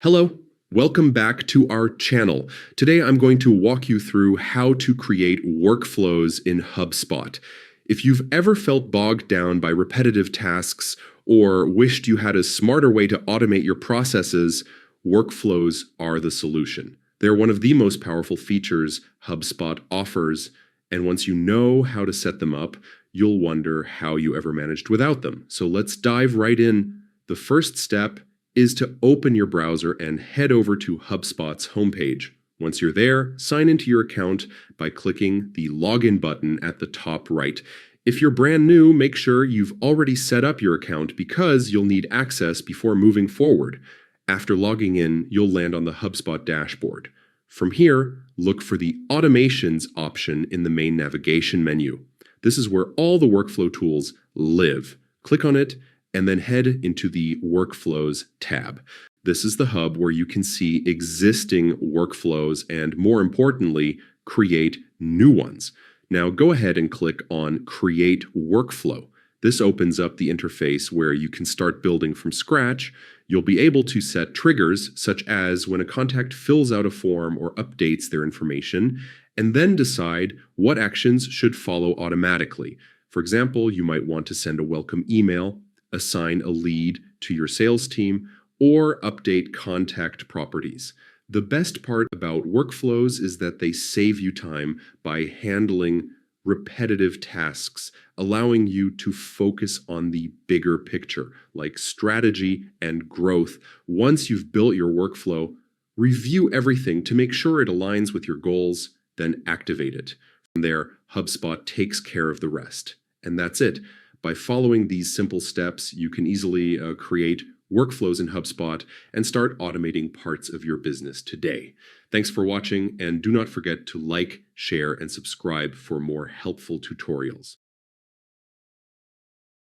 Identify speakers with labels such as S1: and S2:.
S1: Hello, welcome back to our channel. Today I'm going to walk you through how to create workflows in HubSpot. If you've ever felt bogged down by repetitive tasks or wished you had a smarter way to automate your processes, workflows are the solution. They're one of the most powerful features HubSpot offers, and once you know how to set them up, you'll wonder how you ever managed without them. So let's dive right in. The first step is to open your browser and head over to HubSpot's homepage. Once you're there, sign into your account by clicking the login button at the top right. If you're brand new, make sure you've already set up your account because you'll need access before moving forward. After logging in, you'll land on the HubSpot dashboard. From here, look for the Automations option in the main navigation menu. This is where all the workflow tools live. Click on it and then head into the Workflows tab. This is the hub where you can see existing workflows and, more importantly, create new ones. Now go ahead and click on Create Workflow. This opens up the interface where you can start building from scratch. You'll be able to set triggers, such as when a contact fills out a form or updates their information, and then decide what actions should follow automatically. For example, you might want to send a welcome email, assign a lead to your sales team, or update contact properties. The best part about workflows is that they save you time by handling repetitive tasks, allowing you to focus on the bigger picture, like strategy and growth. Once you've built your workflow, review everything to make sure it aligns with your goals, then activate it. From there, HubSpot takes care of the rest. And that's it. By following these simple steps, you can easily create workflows in HubSpot and start automating parts of your business today. Thanks for watching, and do not forget to like, share, and subscribe for more helpful tutorials.